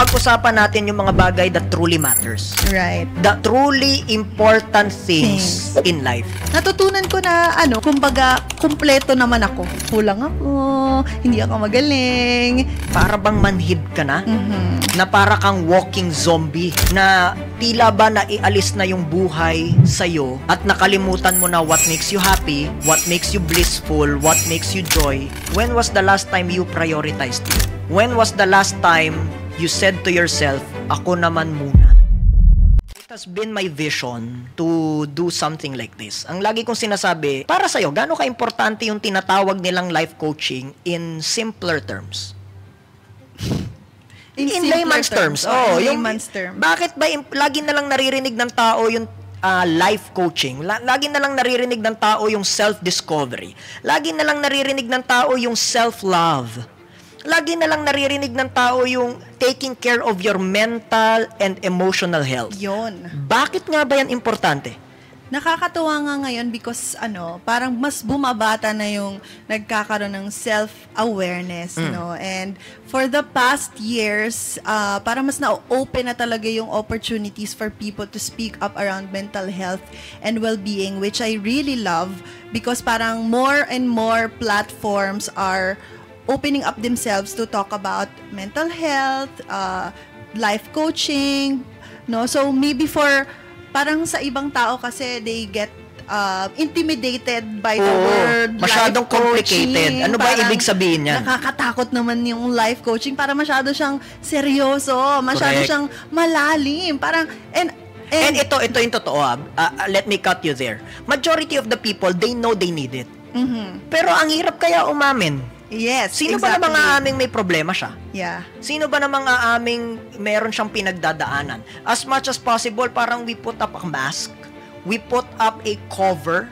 mapag-usapan natin yung mga bagay that truly matters. Right. The truly important things in life. Natutunan ko na, kumbaga, kumpleto naman ako. Kulang ako, hindi ako magaling. Para bang manhid ka na? Na para kang walking zombie na tila ba naialis na yung buhay sa'yo at nakalimutan mo na what makes you happy, what makes you blissful, what makes you joy. When was the last time you prioritized it? When was the last time you said to yourself, ako naman muna? It has been my vision to do something like this. Ang lagi kong sinasabi, para sa'yo, gaano ka-importante yung tinatawag nilang life coaching in simpler terms? In layman's terms. Layman's terms. Bakit ba lagi na lang naririnig ng tao yung life coaching? Lagi na lang naririnig ng tao yung self-discovery. Lagi na lang naririnig ng tao yung self-love. Lagi na lang naririnig ng tao yung taking care of your mental and emotional health. Yun. Bakit nga ba yan importante? Nakakatuwa nga ngayon because parang mas bumabata na yung nagkakaroon ng self-awareness, no? And for the past years, parang mas na-open na talaga yung opportunities for people to speak up around mental health and well-being, which I really love because parang more and more platforms are opening up themselves to talk about mental health, life coaching, no? So maybe parang sa ibang tao kasi they get intimidated by the word masyadong life coaching. Complicated. Ano ba ibig sabihin niyan? Nakakatakot naman yung life coaching. Para masyado siyang seryoso, masyado siyang malalim. Parang and ito yung totoo. Let me cut you there. Majority of the people, they know they need it. Pero ang hirap kaya umamin. Yes, Sino ba namang aaming may problema siya? Yeah. Sino ba namang aaming meron siyang pinagdadaanan? As much as possible, parang we put up a mask, we put up a cover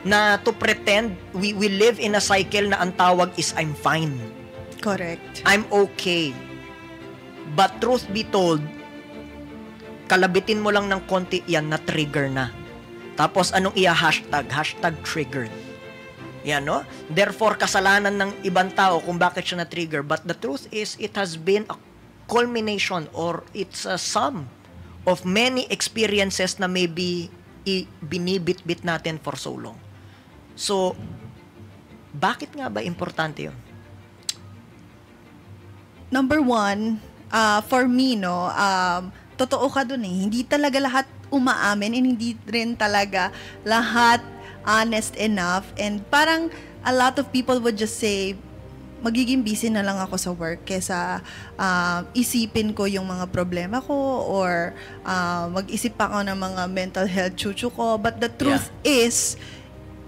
na to pretend we live in a cycle na ang tawag is I'm fine. Correct. I'm okay. But truth be told, kalabitin mo lang ng konti yan na trigger na. Tapos anong hashtag? Hashtag triggered. Yan, no? Therefore, kasalanan ng ibang tao kung bakit siya na-trigger. But the truth is, it has been a culmination or it's a sum of many experiences na maybe binibit-bit natin for so long. So, bakit nga ba importante yun? Number one, for me, no, totoo ka dun eh. Hindi talaga lahat umaamin and hindi rin talaga lahat honest enough, and parang a lot of people would just say magiging busy na lang ako sa work kesa isipin ko yung mga problema ko or mag-isip pa ako ng mga mental health chuchu ko. But the truth is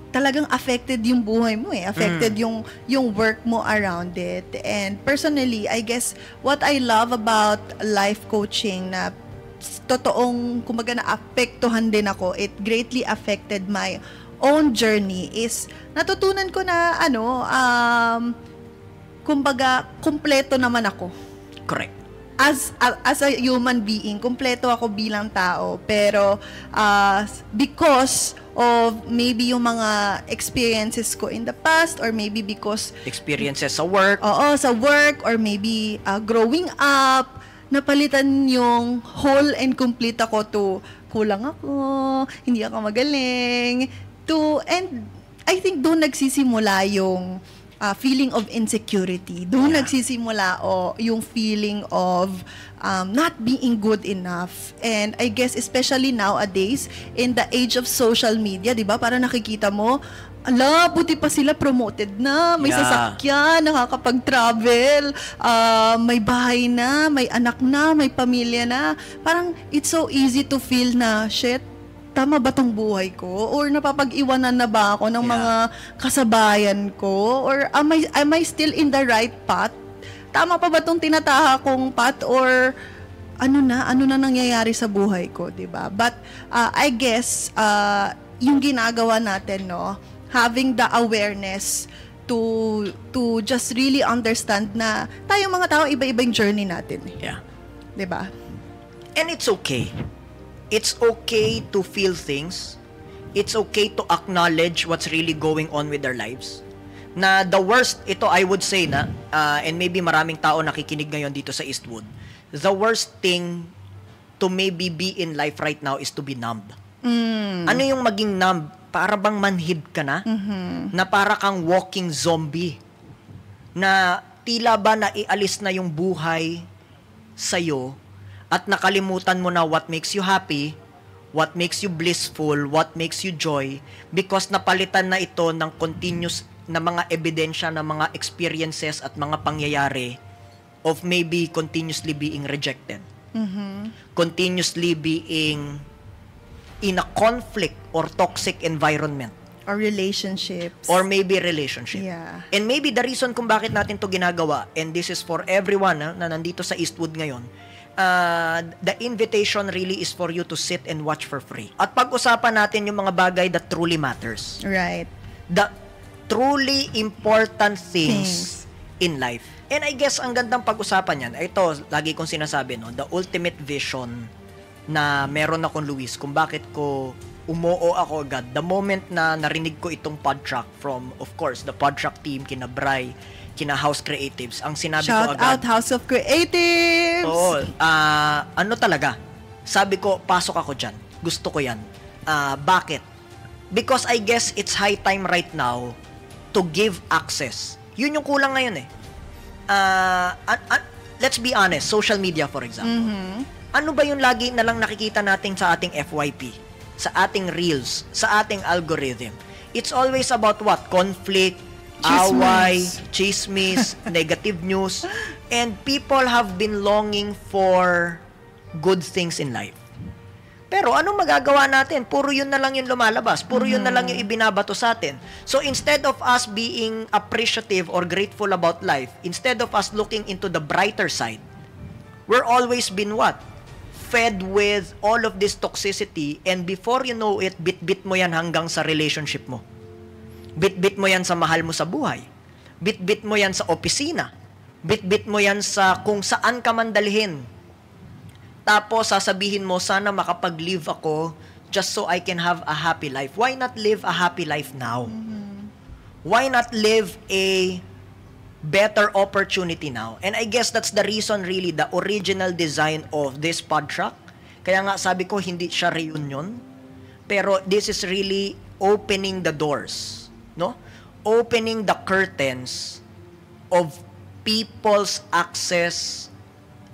talagang affected yung buhay mo eh. Affected yung work mo around it. And personally, I guess what I love about life coaching na totoong kumbaga na-apektuhan din ako, it greatly affected my own journey is natutunan ko na kumbaga kumpleto naman ako. Correct. As a human being, kumpleto ako bilang tao, pero because of maybe yung mga experiences ko in the past or maybe because experiences sa work. Oo, sa work or maybe growing up, napalitan yung whole and complete ako to kulang ako, hindi ako magaling, and I think doon nagsisimula yung feeling of insecurity. Doon nagsisimula yung feeling of not being good enough. And I guess especially nowadays, in the age of social media, di ba? Parang nakikita mo, buti pa sila promoted na, may sasakyan, nakakapag-travel, may bahay na, may anak na, may pamilya na. Parang it's so easy to feel na, shit, tama ba tong buhay ko? Or napapag-iwanan na ba ako ng mga kasabayan ko? Or am I still in the right path? Tama pa ba tong tinataha kong path? Or ano na nangyayari sa buhay ko, 'di ba? But I guess yung ginagawa natin, no, having the awareness to just really understand na tayong mga tao iba-ibang journey natin. Yeah. 'Di ba? And it's okay. It's okay to feel things. It's okay to acknowledge what's really going on with their lives. Na the worst, ito I would say na, and maybe maraming tao nakikinig ngayon dito sa Eastwood, the worst thing to maybe be in life right now is to be numb. Ano yung maging numb? Para bang manhid ka na? Na para kang walking zombie. Na tila ba naialis na yung buhay sa'yo at nakalimutan mo na what makes you happy, what makes you blissful, what makes you joy, because napalitan na ito ng continuous na mga ebidensya, na mga experiences at mga pangyayari of maybe continuously being rejected. Continuously being in a conflict or toxic environment. Or relationships. Or maybe relationship. Yeah. And maybe the reason kung bakit natin to ginagawa, and this is for everyone na nandito sa Eastwood ngayon, the invitation really is for you to sit and watch for free. At pag-usapan natin yung mga bagay that truly matters. Right. The truly important things in life. And I guess ang gandang pag-usapan yan, ito, lagi kong sinasabi, no, the ultimate vision na meron akong, Luis, kung bakit ko umoo ako agad the moment na narinig ko itong podtrack from, of course, the podtrack team, kina Bri, kina House Creatives. Ang sinabi ko agad, Shout out House of Creatives! Oo, ano talaga, sabi ko, pasok ako dyan. Gusto ko yan. Bakit? Because I guess it's high time right now to give access. Yun yung kulang ngayon eh. Let's be honest, social media for example. Ano ba yung lagi na lang nakikita natin sa ating FYP? Sa ating reels, sa ating algorithm? It's always about what? Conflict, away, chismis, negative news. And people have been longing for good things in life. Pero anong magagawa natin? Puro yun na lang yung lumalabas. Puro yun na lang yung ibinabato sa atin. So instead of us being appreciative or grateful about life, instead of us looking into the brighter side, we're always been what? Fed with all of this toxicity, and before you know it, bit-bit mo yan hanggang sa relationship mo. Bit-bit mo yan sa mahal mo sa buhay. Bit-bit mo yan sa opisina. Bit-bit mo yan sa kung saan ka man dalhin. Tapos sasabihin mo, sana makapag-live ako just so I can have a happy life. Why not live a happy life now? Why not live a better opportunity now? And I guess that's the reason really, the original design of this podtrack. Kaya nga sabi ko, hindi siya reunion, pero this is really opening the doors, no? Opening the curtains of people's access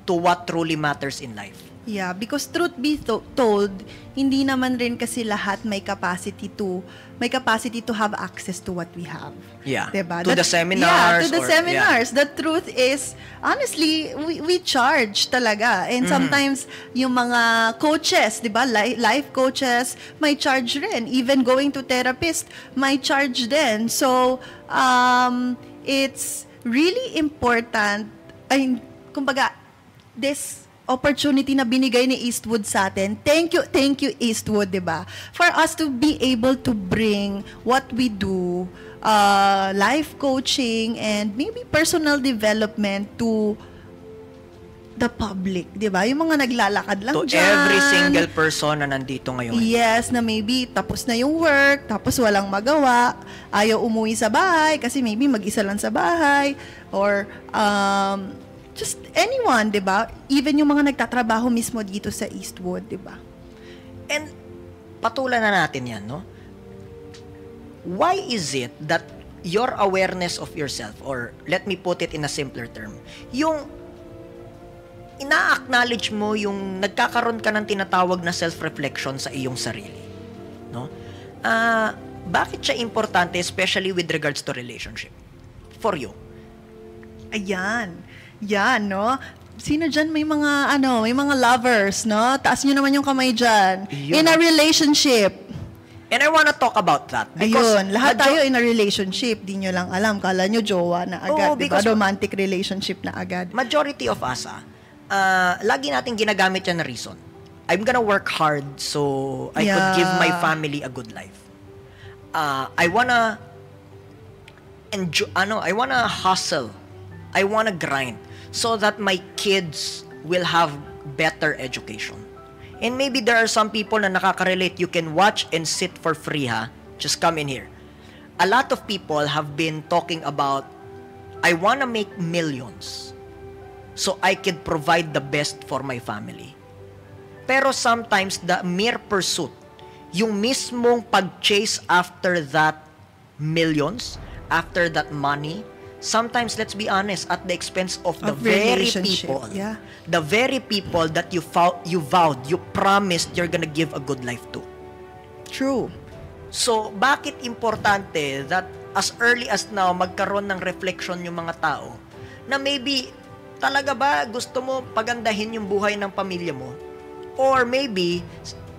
to what truly matters in life. Yeah, because truth be told, hindi naman rin kasi lahat may capacity to have access to what we have. Yeah. Diba? To the seminars. Yeah, to the seminars. The truth is, honestly, we charge talaga. And sometimes, yung mga coaches, diba? Life coaches, may charge rin. Even going to therapist, may charge din. So, it's really important, kumbaga, this opportunity na binigay ni Eastwood sa atin. Thank you Eastwood, 'di ba? For us to be able to bring what we do, life coaching and maybe personal development to the public, 'di ba? Yung mga naglalakad lang to dyan. Every single person na nandito ngayon. Yes, na maybe tapos na yung work, tapos walang magawa, ayaw umuwi sa bahay kasi maybe mag-isa lang sa bahay, or just anyone, 'di ba? Even yung mga nagtatrabaho mismo dito sa Eastwood, 'di ba? And patulan na natin 'yan, no? Why is it that your awareness of yourself, or let me put it in a simpler term, yung ina-acknowledge mo yung nagkakaroon ka ng tinatawag na self-reflection sa iyong sarili, no? Bakit siya importante, especially with regards to relationship for you? Ayan. Yan, no? Sino dyan may mga, may mga lovers, no? Taas nyo naman yung kamay dyan. Yun. In a relationship. And I wanna talk about that. Because Ayun, lahat tayo in a relationship. Di nyo lang alam. Kala nyo jowa na agad, diba? Romantic relationship na agad. Majority of us, lagi natin ginagamit yan na reason. I'm gonna work hard so I could give my family a good life. I wanna enjoy, I wanna hustle. I wanna grind so that my kids will have better education. And maybe there are some people na nakaka-relate. You can watch and sit for free, ha? Just come in here. A lot of people have been talking about, I wanna make millions. so I could provide the best for my family. Pero sometimes the mere pursuit, yung mismong pag-chase after that millions, after that money, sometimes, let's be honest, at the expense of the very people, the very people that you vowed, you promised you're gonna give a good life to. True. So, bakit importante that as early as now, magkaroon ng reflection yung mga tao na maybe, talaga ba gusto mo pagandahin yung buhay ng pamilya mo? Or maybe,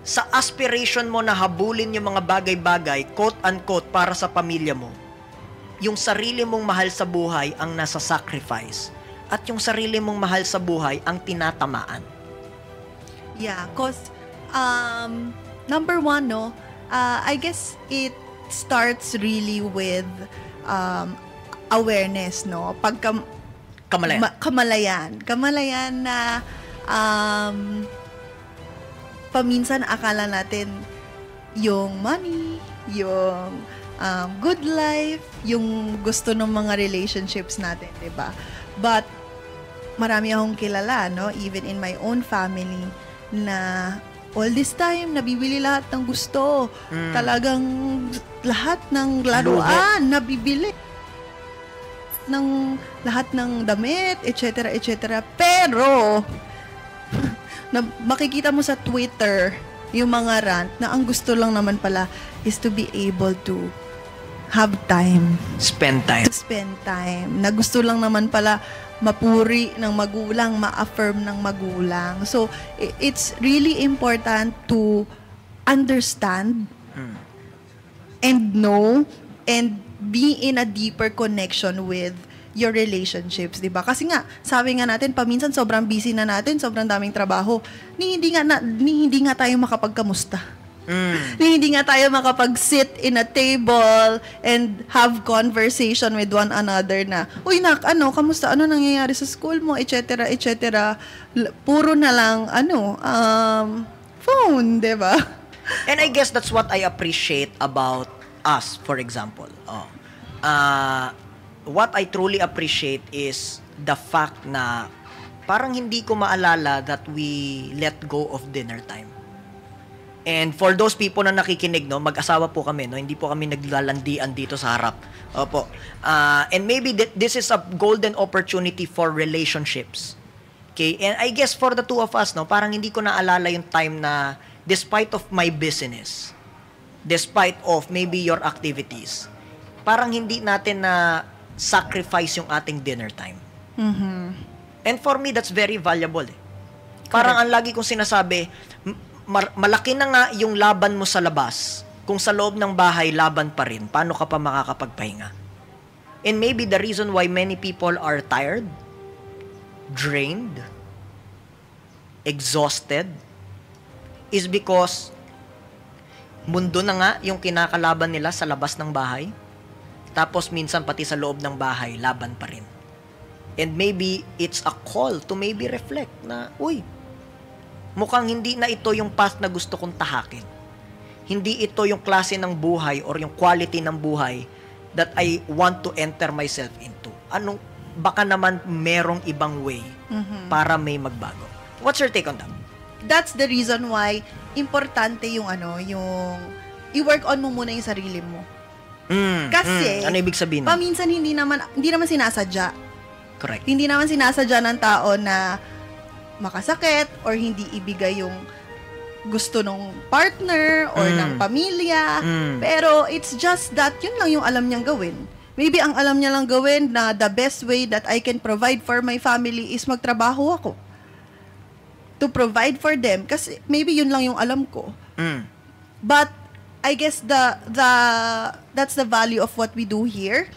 sa aspiration mo na habulin yung mga bagay-bagay, quote-unquote, para sa pamilya mo, yung sarili mong mahal sa buhay ang nasa sacrifice at yung sarili mong mahal sa buhay ang tinatamaan. Yeah, cause number one, no, I guess it starts really with awareness, no? Kamalayan na paminsan akala natin yung money, yung good life, yung gusto ng mga relationships natin, 'di ba? But marami akong kilala, no, even in my own family, na all this time nabibili lahat ng gusto. Talagang lahat ng laruan nabibili. Ng lahat ng damit, etc., etc. Pero makikita mo sa Twitter yung mga rant na ang gusto lang naman pala is to be able to have time. Spend time. To spend time. Na gusto lang naman pala mapuri ng magulang, ma-affirm ng magulang. So, it's really important to understand and know and be in a deeper connection with your relationships, 'di ba? Kasi nga, sabi nga natin, paminsan sobrang busy na natin, sobrang daming trabaho, hindi nga tayo makapagkamusta. Hindi nga tayo makapag-sit in a table and have conversation with one another na, uy nak, kamusta? Ano nangyayari sa school mo? Etc. Puro na lang, phone, di ba? And I guess that's what I appreciate about us, for example. What I truly appreciate is the fact na parang hindi ko maalala that we let go of dinner time. And for those people na nakikinig, no, mag-asawa po kami, no, hindi po kami naglalandian dito sa harap. Opo. And maybe this is a golden opportunity for relationships. Okay? And I guess for the two of us, no, parang hindi ko naalala yung time na despite of my business, despite of maybe your activities, parang hindi natin na sacrifice yung ating dinner time. And for me, that's very valuable. Parang ang lagi kong sinasabi, malaki na nga yung laban mo sa labas. Kung sa loob ng bahay, laban pa rin. Paano ka pa makakapagpahinga? And maybe the reason why many people are tired, drained, exhausted, is because mundo na nga yung kinakalaban nila sa labas ng bahay. Tapos minsan pati sa loob ng bahay, laban pa rin. And maybe it's a call to maybe reflect na, uy, mukhang hindi na ito yung path na gusto kong tahakin. Hindi ito yung klase ng buhay or yung quality ng buhay that I want to enter myself into. Baka naman merong ibang way para may magbago. What's your take on that? That's the reason why importante yung i-work on mo muna yung sarili mo. Kasi ano ibig sabihin? Paminsan hindi naman sinasadya. Correct. Hindi naman sinasadya ng tao na makasakit or hindi ibigay yung gusto ng partner or ng pamilya. Pero it's just that yun lang yung alam niyang gawin. Maybe ang alam niya lang gawin na the best way that I can provide for my family is magtrabaho ako. To provide for them. Kasi maybe yun lang yung alam ko. But I guess that's the value of what we do here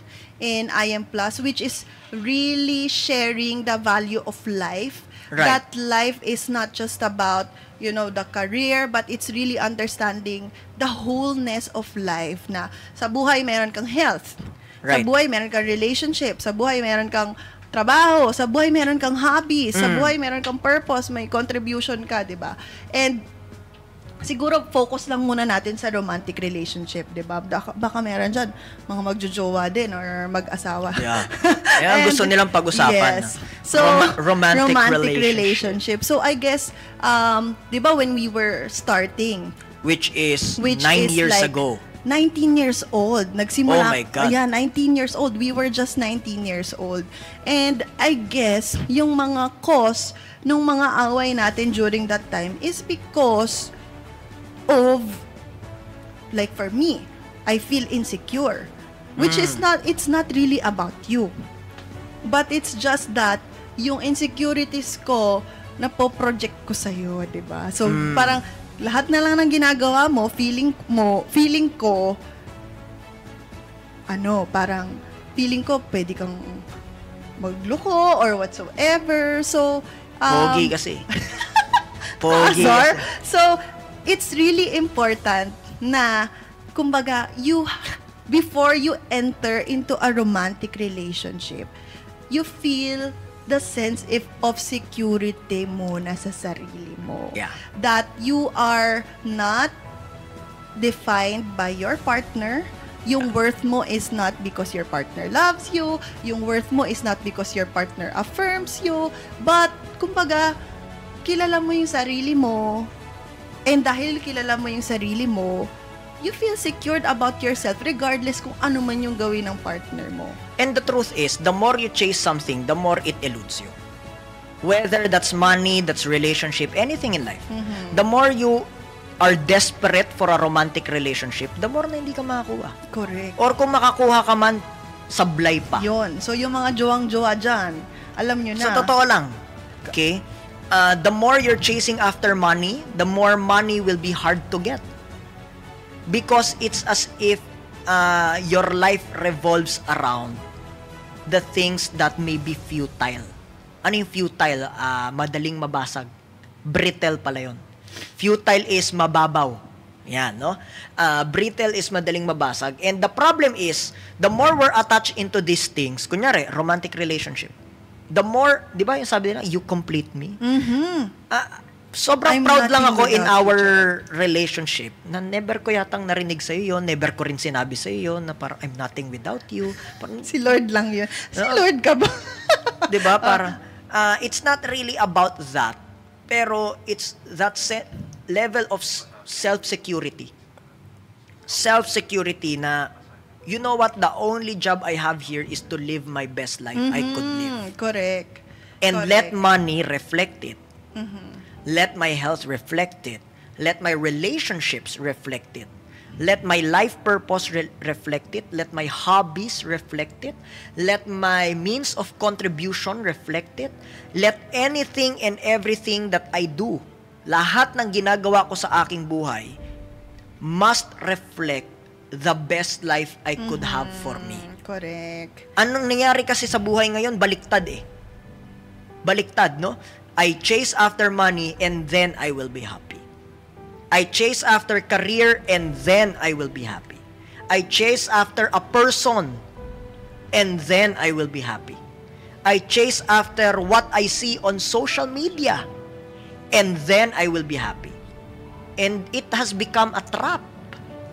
in IM Plus, which is really sharing the value of life. Right. That life is not just about, the career, but it's really understanding the wholeness of life na sa buhay meron kang health. Right. Sa buhay meron kang relationship. Sa buhay meron kang trabaho. Sa buhay meron kang hobby. Sa buhay meron kang purpose. May contribution ka, di ba? And siguro focus lang muna natin sa romantic relationship, 'di ba? Baka meron diyan mga magjojowa din or mag-asawa. Yeah. Yan gusto nilang pag-usapan. Yes. So, romantic relationship. So, I guess, 'di ba when we were starting, Which is 9 years like ago. 19 years old. Nagsimula. Oh my God. Yeah, 19 years old. We were just 19 years old. And I guess, yung mga cause nung mga away natin during that time is because of, like for me, I feel insecure. Which is it's not really about you. But it's just that, yung insecurities ko, napoproject ko sa'yo, diba? So, parang, lahat na lang ng ginagawa mo, feeling ko, parang, feeling ko, pwede kang magloko or whatsoever. So, Pogi kasi. Pogi kasi. So, it's really important na, kumbaga, before you enter into a romantic relationship, you feel the sense of security muna sa sarili mo. Yeah. That you are not defined by your partner. Yung worth mo is not because your partner loves you. Yung worth mo is not because your partner affirms you. But, kumbaga, kilala mo yung sarili mo. And dahil kilala mo yung sarili mo, you feel secured about yourself regardless kung ano man yung gawin ng partner mo. And the truth is, the more you chase something, the more it eludes you. Whether that's money, that's relationship, anything in life. The more you are desperate for a romantic relationship, the more na hindi ka makakuha. Correct. Or kung makakuha ka man, sablay pa. Yun. So, yung mga jowang-jowa dyan, alam nyo na. Sa totoo lang, okay? The more you're chasing after money, the more money will be hard to get. Because it's as if your life revolves around the things that may be futile. Ano yung futile? Madaling mabasag. Brittle pala yun. Futile is mababaw. Yan, no? Brittle is madaling mabasag. And the problem is, the more we're attached into these things, kunyari, romantic relationship, the more, di ba yung sabi nila, you complete me? Sobrang proud lang ako in our relationship na never ko yatang narinig sa'yo yun, never ko rin sinabi sa'yo yun na parang I'm nothing without you. Parang, si Lord lang yun. Si Lord ka ba? diba? Parang, it's not really about that. Pero it's that level of self-security. Self-security na, you know what, the only job I have here is to live my best life I could live. Correct. And let money reflect it. Let my health reflect it. Let my relationships reflect it. Let my life purpose reflect it. Let my hobbies reflect it. Let my means of contribution reflect it. Let anything and everything that I do, lahat ng ginagawa ko sa aking buhay, must reflect the best life I could have for me. Correct. Anong nangyari kasi sa buhay ngayon? Baliktad eh. Baliktad, no? I chase after money and then I will be happy. I chase after career and then I will be happy. I chase after a person and then I will be happy. I chase after what I see on social media and then I will be happy. And it has become a trap.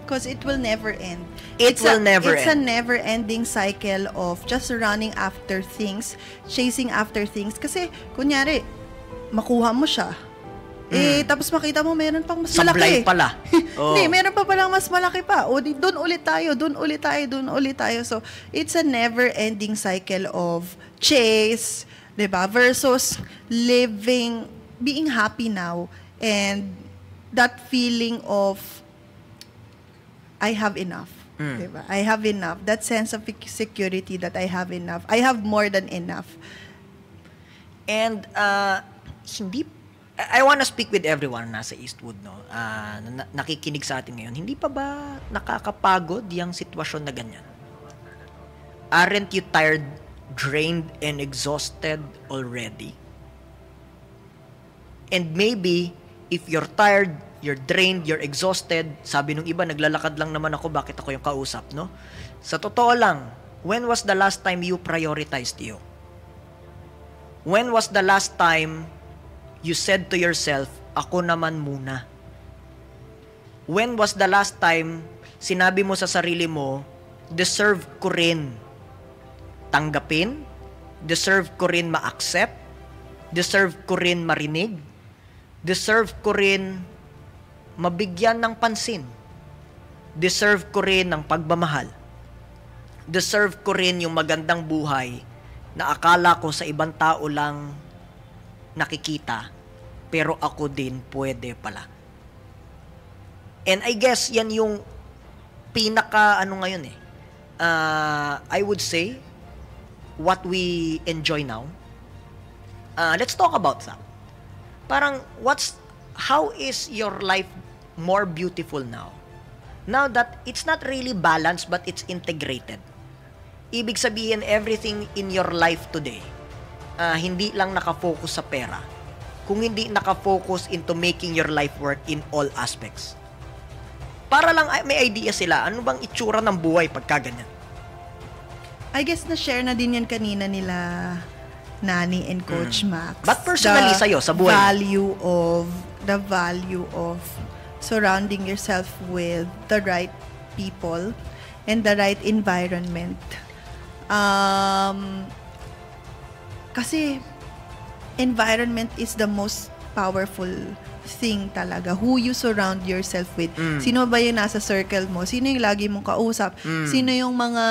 Because it will never end. It's a never-ending cycle of just running after things, chasing after things. Kasi, kunyari, makuha mo siya. Tapos makita mo, meron pang mas Sablay malaki. pala. Oh. Hindi, meron pa palang mas malaki pa. O, doon ulit tayo. So, it's a never-ending cycle of chase, diba? Versus being happy now, and that feeling of, I have enough. Diba? I have enough. That sense of security that I have enough. I have more than enough. And, I wanna speak with everyone nasa Eastwood, no? Nakikinig sa atin ngayon. Hindi pa ba nakakapagod yung sitwasyon na ganyan? Aren't you tired, drained, and exhausted already? And maybe, if you're tired, you're drained, you're exhausted, sabi nung iba, naglalakad lang naman ako, bakit ako yung kausap, no? Sa totoo lang, when was the last time you prioritized you? When was the last time you said to yourself, ako naman muna? When was the last time sinabi mo sa sarili mo, deserve ko rin tanggapin, deserve ko rin ma-accept, deserve ko rin marinig, deserve ko rin mabigyan ng pansin, deserve ko rin ng pagmamahal, deserve ko rin yung magandang buhay na akala ko sa ibang tao lang nakikita, pero ako din pwede pala. And I guess yan yung pinaka ngayon I would say what we enjoy now. Let's talk about that. Parang how is your life more beautiful now? Now that it's not really balanced but it's integrated. Ibig sabihin everything in your life today hindi lang nakafocus sa pera. Kung hindi nakafocus into making your life work in all aspects. Para lang may idea sila, ano bang itsura ng buhay pagka ganyan? I guess na-share na din yan kanina nila Nani and Coach Max. But personally sa'yo, sa buhay the value of surrounding yourself with the right people and the right environment. Kasi environment is the most powerful thing talaga. Who you surround yourself with. Sino ba yung nasa circle mo? Sino yung lagi mong kausap? Sino yung mga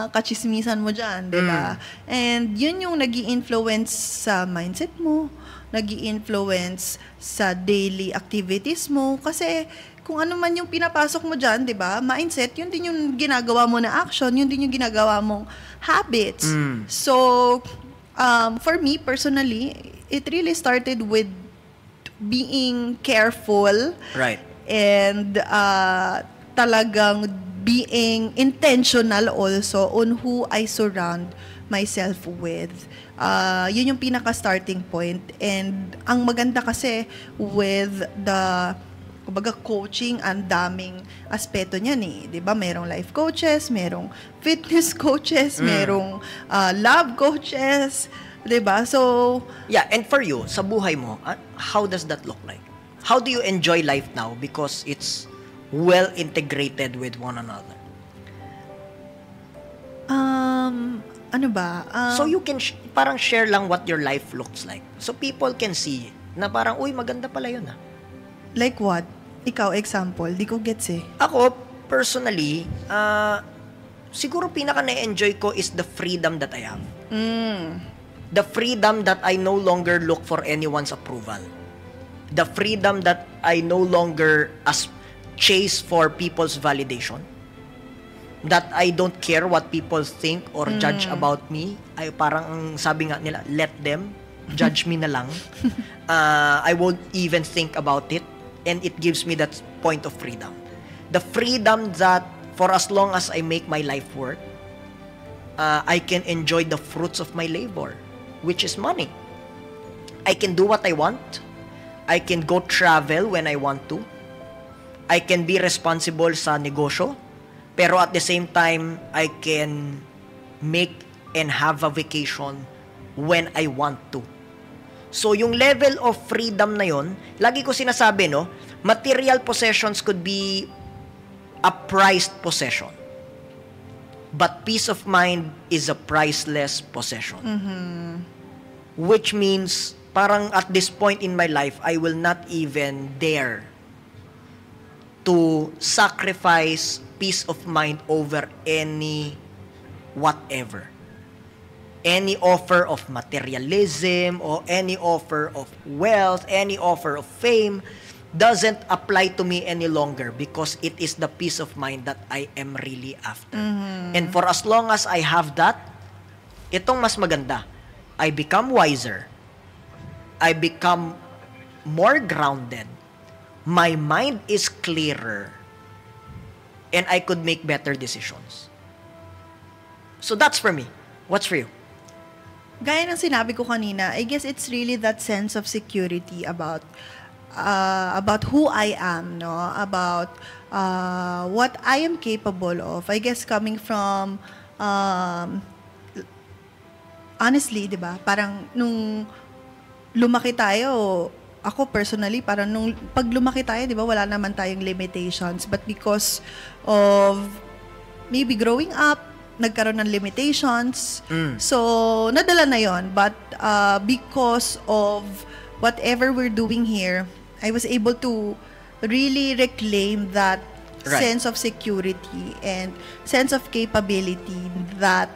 kachismisan mo dyan? Diba? And yun yung nag-i-influence sa mindset mo, nag-i-influence sa daily activities mo. Kasi kung ano man yung pinapasok mo dyan, diba? Mindset, yun din yung ginagawa mo na action, yun din yung ginagawa mong habits. So, for me, personally, it really started with being careful, right, and talagang being intentional also on who I surround myself with. Yun yung pinaka-starting point. And ang maganda kasi with the kumbaga coaching, ang daming aspeto niyan eh. 'Di ba? Merong life coaches, merong fitness coaches, merong love coaches, 'di ba? So, yeah, and for you, sa buhay mo, how does that look like? How do you enjoy life now because it's well integrated with one another? Ano ba? So you can parang share lang what your life looks like. So people can see na parang, uy, maganda pala yun Like what? Ikaw, example. Di ko gets eh. Ako, personally, siguro pinaka na-enjoy ko is the freedom that I have. The freedom that I no longer look for anyone's approval. The freedom that I no longer chase for people's validation. That I don't care what people think or judge about me. Ay parang ang sabi nga nila, let them judge me na lang. I won't even think about it, and it gives me that point of freedom. The freedom that for as long as I make my life work, I can enjoy the fruits of my labor, which is money. I can do what I want. I can go travel when I want to. I can be responsible sa negosyo. Pero at the same time, I can make and have a vacation when I want to. So, yung level of freedom na yon, lagi ko sinasabi, no, material possessions could be a prized possession. But peace of mind is a priceless possession. Which means, parang at this point in my life, I will not even dare to sacrifice peace of mind over any whatever. Any offer of materialism or any offer of wealth, any offer of fame doesn't apply to me any longer because it is the peace of mind that I am really after. And for as long as I have that, itong mas maganda, I become wiser. I become more grounded. My mind is clearer. And I could make better decisions. So that's for me. What's for you? Gaya ng sinabi ko kanina, I guess it's really that sense of security about who I am, no? About what I am capable of. I guess coming from honestly, 'di ba? Parang nung lumaki tayo, ako personally, parang nung pag lumaki tayo, di ba, wala naman tayong limitations. But because of maybe growing up, nagkaroon ng limitations. So, nadala na yon. But because of whatever we're doing here, I was able to really reclaim that sense of security and sense of capability that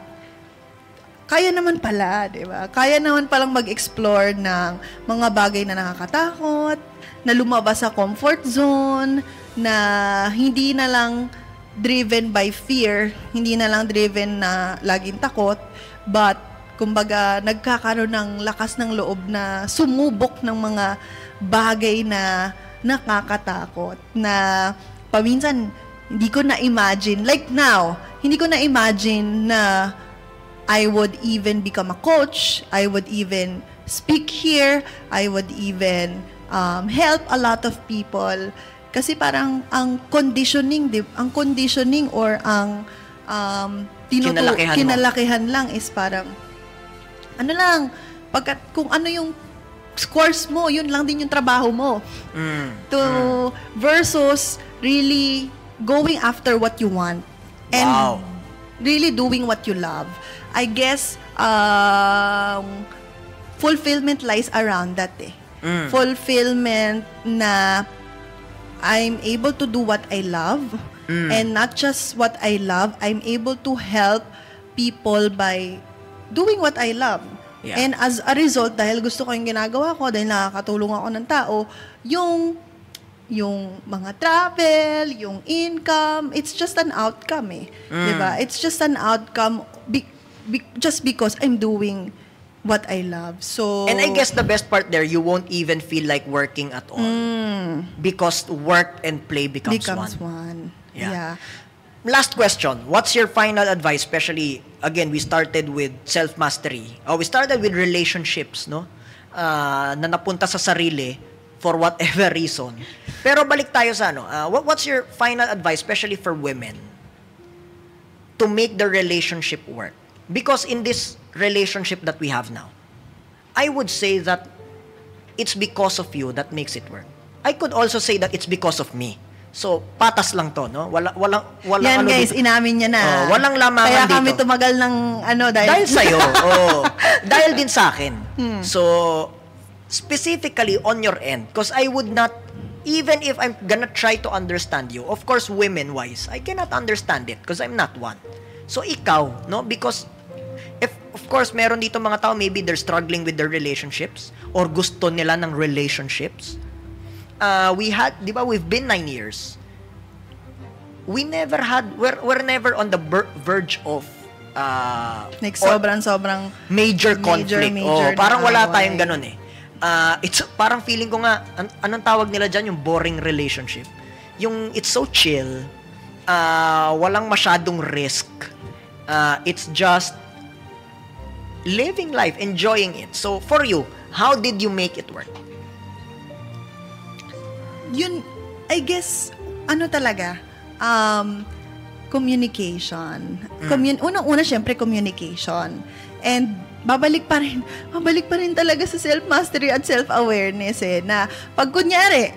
kaya naman pala, di ba? Kaya naman palang mag-explore ng mga bagay na nakakatakot, na lumabas sa comfort zone, na hindi na lang driven by fear, hindi na lang driven na laging takot, but kumbaga nagkakaroon ng lakas ng loob na sumubok ng mga bagay na nakakatakot, na paminsan hindi ko na-imagine, like now, hindi ko na-imagine na I would even become a coach, I would even speak here, I would even help a lot of people. Kasi parang ang conditioning or ang kinalakihan lang is parang, ano lang, pagkat kung ano yung scores mo, yun lang din yung trabaho mo. Versus really going after what you want. And really doing what you love. I guess, fulfillment lies around that eh. Fulfillment na I'm able to do what I love, and not just what I love, I'm able to help people by doing what I love. Yeah. And as a result, dahil gusto ko yung ginagawa ko, dahil nakakatulong ako ng tao, yung mga travel, yung income, it's just an outcome eh. Diba? It's just an outcome just because I'm doing what I love. So, and I guess the best part there, you won't even feel like working at all. Because work and play becomes one. Yeah. Last question. What's your final advice? Especially, again, we started with self-mastery. We started with relationships, no? Na napunta sa sarili for whatever reason. Pero balik tayo sa ano. What's your final advice, especially for women, to make the relationship work? Because in this relationship that we have now, I would say that it's because of you that makes it work. I could also say that it's because of me. So, patas lang to, no? Walang yan, ano guys, dito. Inamin niya na. Walang lamangan dito. Kaya kami tumagal ng dahil sa'yo. Dahil din sa akin. So, specifically on your end, because I would not, even if I'm gonna try to understand you, of course, women-wise, I cannot understand it because I'm not one. So, ikaw, no? Because, of course, meron dito mga tao, maybe they're struggling with their relationships or gusto nila ng relationships. We've been 9 years. We're never on the verge of like sobrang major conflict. Parang wala tayong ganun eh. It's parang feeling ko nga, anong tawag nila dyan, yung boring relationship. Yung it's so chill, walang masyadong risk. It's just living life, enjoying it. So, for you, how did you make it work? Yun, I guess, talaga, communication. Unang-una, syempre, communication. And, babalik pa rin talaga sa self-mastery at self-awareness eh, na pag kunyari,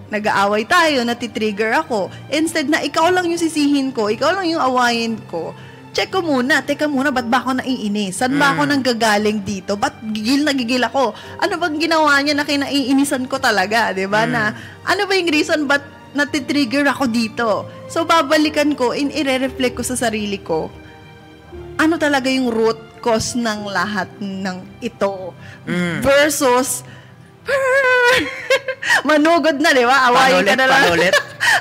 nag-aaway tayo, natitrigger ako, instead na ikaw lang yung sisihin ko, ikaw lang yung awayin ko, check ko muna, teka muna, ba't ba ako naiinis? Saan ba ako nanggagaling dito? Ba't gigil ako? Ano bang ginawa niya na kinaiinisan ko talaga? Diba? Na, ano ba yung reason ba't natitrigger ako dito? So, babalikan ko, i-reflect ko sa sarili ko, ano talaga yung root cause ng lahat ng ito? Versus, manugod na, di ba? Awayin ka na lang.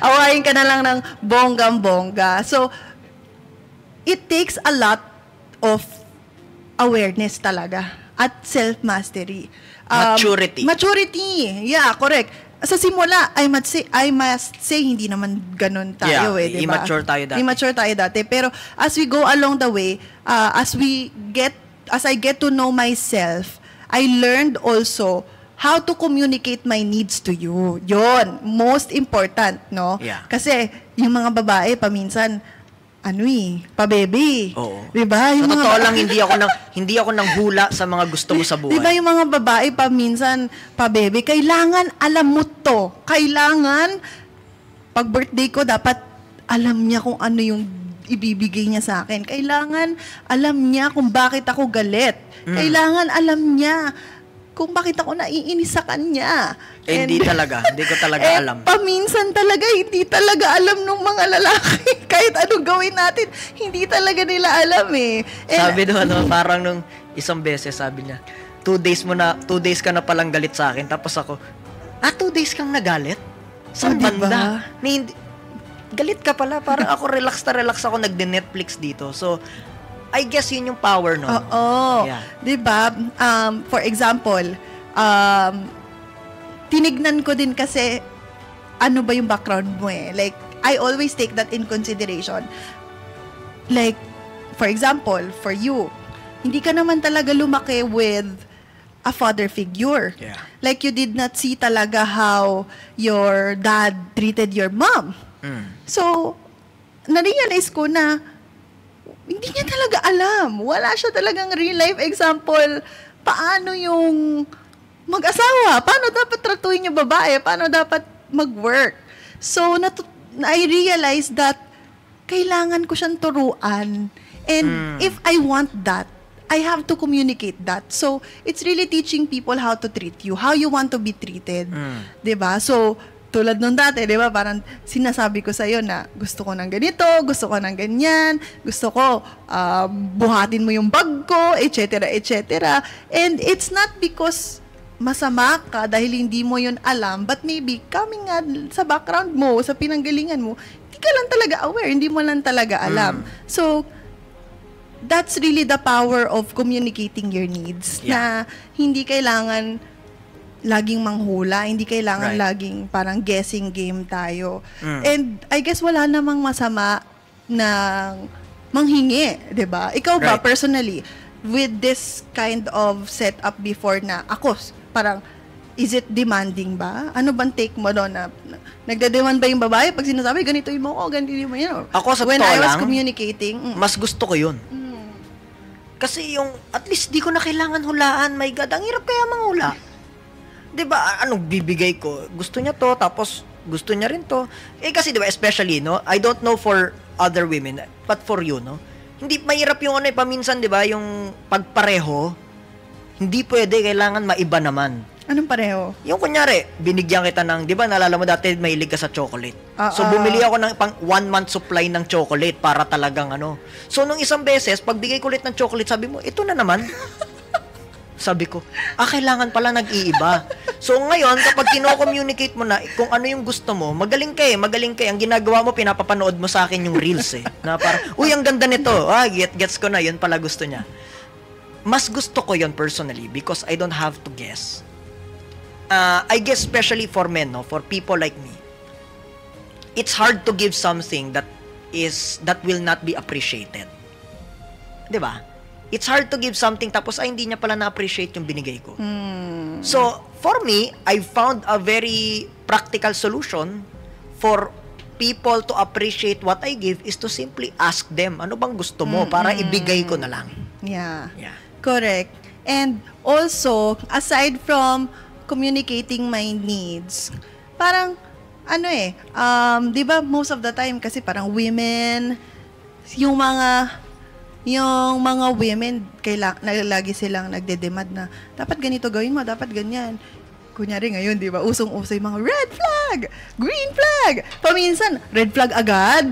Awayin ka na lang ng bonggang-bongga. So, it takes a lot of awareness talaga at self-mastery. Maturity. Yeah, correct. Sa simula, I must say, hindi naman ganun tayo diba? Immature tayo dati. Pero as we go along the way, as I get to know myself, I learned also how to communicate my needs to you. Yon, most important, no? Yeah. Kasi yung mga babae, paminsan, pa-baby. Oo. 'Di ba? Sa totoo lang, hindi ako nang hula sa mga gusto mo sa buhay. 'Di ba yung mga babae paminsan pa-baby, kailangan alam mo to. Kailangan pag birthday ko dapat alam niya kung ano yung ibibigay niya sa akin. Kailangan alam niya kung bakit ako galit. Kailangan alam niya kung bakit ako naiinis sa kanya. Hindi ko talaga alam. Paminsan talaga, hindi talaga alam ng mga lalaki. Kahit anong gawin natin, hindi talaga nila alam eh. Sabi doon, parang nung isang beses, sabi niya, 2 days ka na palang galit sa akin. Tapos ako, 2 days kang nagalit? Saan banda? Galit ka pala. Parang ako, relax ako, nagde-Netflix dito. So, I guess yun yung power nun. Oo. Yeah. Diba? For example, tinignan ko din kasi ano ba yung background mo eh. Like, I always take that in consideration. Like, for example, for you, hindi ka naman talaga lumaki with a father figure. Yeah. Like, you did not see talaga how your dad treated your mom. So, na-realize ko na hindi niya talaga alam. Wala siya talagang real life example. Paano yung mag-asawa? Paano dapat tratuhin yung babae? Paano dapat mag-work? So, I realized that kailangan ko siyang turuan. And if I want that, I have to communicate that. So, it's really teaching people how to treat you, how you want to be treated. 'Di ba? So, tulad nung dati, 'di ba? Parang sinasabi ko sa iyo na gusto ko ng ganito, gusto ko ng ganyan, gusto ko buhatin mo yung bag ko, etc., etc. And it's not because masama ka dahil hindi mo yun alam, but maybe coming nga sa background mo, sa pinanggalingan mo, hindi ka lang talaga aware, hindi mo lang talaga alam. So, that's really the power of communicating your needs. Yeah. Na hindi kailangan laging manghula, hindi kailangan laging parang guessing game tayo. And I guess wala namang masama na manghingi, 'di ba? Ikaw ba personally with this kind of setup before na ako parang is it demanding ba? Ano bang take mo doon na nagde-demand ba yung babae pag sinasabi ganito yung mo ko, ganito yung mo? Ako sa when I was lang, communicating, mas gusto ko 'yun. Kasi yung at least di ko na kailangan hulaan. My God, ang hirap kaya manghula. 'Di ba? Anong bibigay ko? Gusto niya to, tapos gusto niya rin to. Kasi 'di ba, especially, no? I don't know for other women, but for you, no? Hindi mahirap yung paminsan, 'di ba, yung pagpareho. Hindi pwede, kailangan maiba naman. Anong pareho? Yung kunyari, binigyan kita ng, 'di ba, naalala mo dati mahilig ka sa chocolate. So bumili ako ng pang 1 month supply ng chocolate para talagang So nung isang beses, pagbigay ko ulit ng chocolate, sabi mo, ito na naman. Sabi ko, kailangan pala nag-iiba. So ngayon, kapag kino-communicate mo na kung ano yung gusto mo, magaling ka. Ang ginagawa mo, pinapapanood mo sa akin yung reels Na parang, uy, ang ganda nito. Gets ko na, yun pala gusto niya. Mas gusto ko yun personally because I don't have to guess. I guess especially for men, no, for people like me, it's hard to give something that will not be appreciated. 'Di ba? It's hard to give something tapos hindi niya pala na-appreciate yung binigay ko. So, for me, I found a very practical solution for people to appreciate what I give is to simply ask them, ano bang gusto mo para ibigay ko na lang. Yeah. Correct. And also, aside from communicating my needs, parang, 'di ba, most of the time kasi parang women, yung mga women, lagi silang nagde-demand na, dapat ganito gawin mo, dapat ganyan. Kunyari ngayon, di ba, usong-uso yung mga red flag, green flag. Paminsan, red flag agad.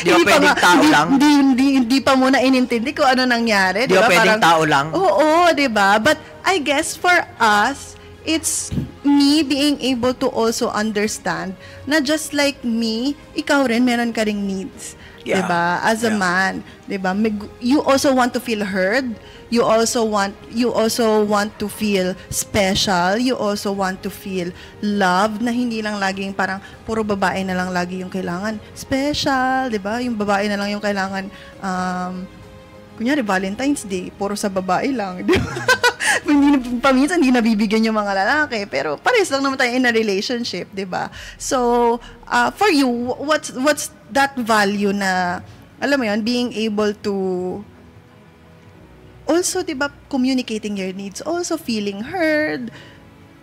Di ba pwedeng tao lang? Hindi pa muna inintindi kung ano nangyari. Di ba pwedeng tao lang? Oo, di ba? But I guess for us, it's me being able to also understand na just like me, ikaw rin, meron ka ring needs. Yeah. Diba? As a man, diba? You also want to feel heard. You also want to feel special. You also want to feel loved, na hindi lang laging parang puro babae na lang lagi yung kailangan special, diba? Yung babae na lang yung kailangan kunyari Valentine's Day, puro sa babae lang, diba? Paminsan hindi nabibigyan yung mga lalaki, pero pares lang naman tayo in a relationship, 'di ba? So, for you, what's that value na alam mo yun, being able to also, di ba, communicating your needs, also feeling heard.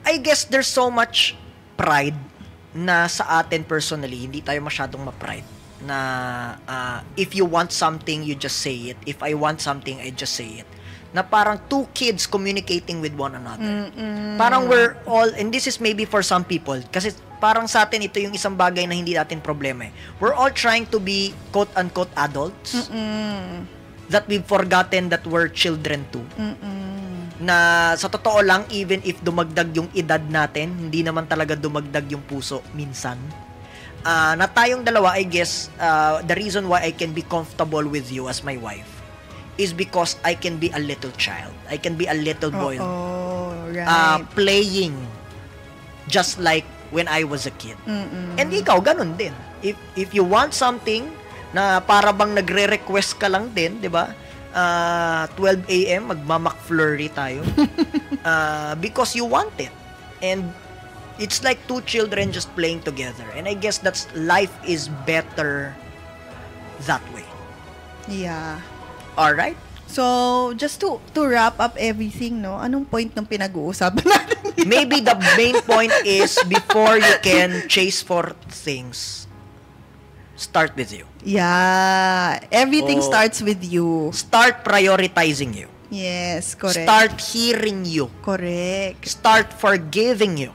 I guess there's so much pride na sa atin personally, hindi tayo masyadong ma-pride na if you want something, you just say it. If I want something, I just say it. Na parang two kids communicating with one another. Parang we're all, and this is maybe for some people, kasi parang sa atin ito yung isang bagay na hindi natin problema eh. We're all trying to be quote-unquote adults that we've forgotten that we're children too. Na sa totoo lang, even if dumagdag yung edad natin, hindi naman talaga dumagdag yung puso minsan. Na tayong dalawa, I guess, the reason why I can be comfortable with you as my wife is because I can be a little child. I can be a little boy. Right. Playing just like when I was a kid. And ikaw, ganun din. If you want something na para bang nagre-request ka lang din, di ba? 12 a.m., magma-McFlurry tayo. Because you want it. And it's like two children just playing together. And I guess that's life is better that way. Yeah. Alright? So, just to wrap up everything, no? Anong point ng pinag-uusapan natin? Maybe the main point is before you can chase for things, start with you. Yeah. Everything starts with you. Start prioritizing you. Yes, correct. Start hearing you. Correct. Start forgiving you.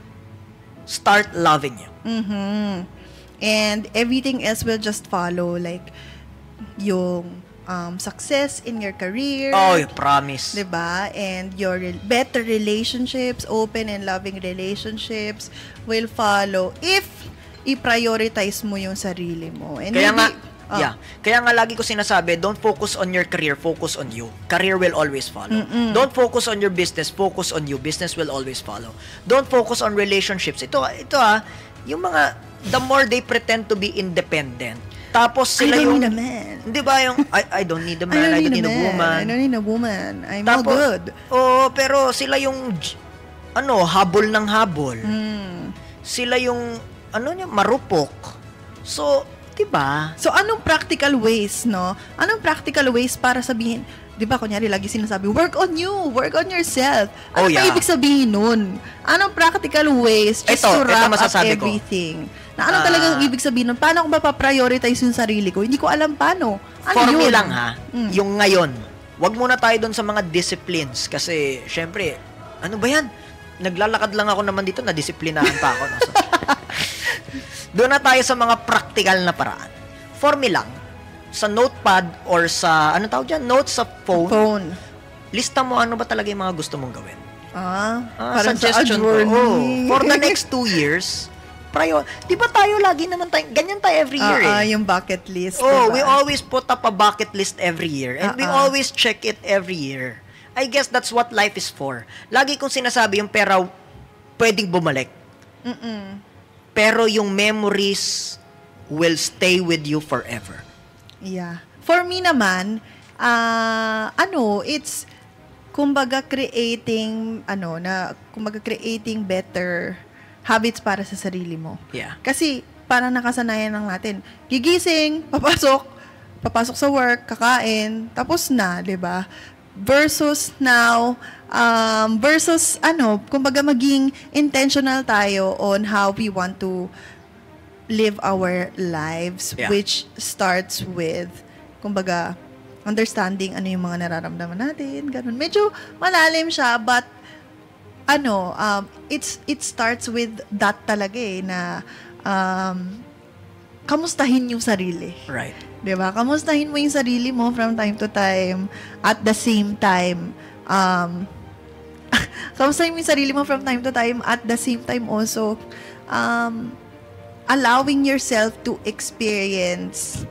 Start loving you. And everything else will just follow, like yung success in your career. Oh, I promise. Diba? And your better relationships, open and loving relationships will follow if i-prioritize mo yung sarili mo. And Kaya maybe, nga, Kaya nga lagi ko sinasabi, don't focus on your career, focus on you. Career will always follow. Don't focus on your business, focus on you. Business will always follow. Don't focus on relationships. Ito yung mga, the more they pretend to be independent, tapos sila I don't yung, need a man. Di ba yung, I don't need a man, I don't need a woman. I don't need a woman. I'm Tapos, all good. Pero sila yung, habol ng habol. Sila yung, marupok. So, diba? So, anong practical ways, no? Anong practical ways para sabihin, di ba, kunyari, lagi sinasabi, work on you, work on yourself. Ano pa ibig sabihin nun? Anong practical ways just to wrap up everything? Na anong talagang ibig sabihin nun? Paano ko ba pa-prioritize yung sarili ko? Hindi ko alam paano. Ano for yun? me lang yung ngayon, wag muna tayo doon sa mga disciplines kasi, syempre, ano ba yan? Naglalakad lang ako naman dito, na-disiplinahan pa ako. No? So, doon na tayo sa mga practical na paraan. For me lang, sa notepad or sa, notes sa phone, lista mo ano ba talaga yung mga gusto mong gawin. Parang suggestion ko. For the next 2 years, di ba tayo lagi naman tayo, ganyan tayo every year yung bucket list. Diba? We always put up a bucket list every year and we always check it every year. I guess that's what life is for. Lagi kong sinasabi yung pera pwedeng bumalik. Pero yung memories will stay with you forever. Yeah. For me naman, it's kumbaga creating better habits para sa sarili mo. Yeah. Kasi parang nakasanayan lang natin. Gigising, papasok sa work, kakain, tapos na, 'di ba? Versus now, kumbaga maging intentional tayo on how we want to live our lives, which starts with, kumbaga, understanding ano yung mga nararamdaman natin, ganun. Medyo malalim siya, but it starts with that talaga na kamustahin yung sarili. Right. Diba? Kamustahin mo yung sarili mo from time to time. At the same time, kamustahin mo yung sarili mo from time to time. At the same time also, allowing yourself to experience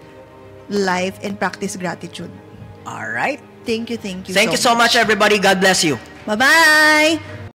life and practice gratitude. All right. Thank you so much, everybody. God bless you. Bye-bye!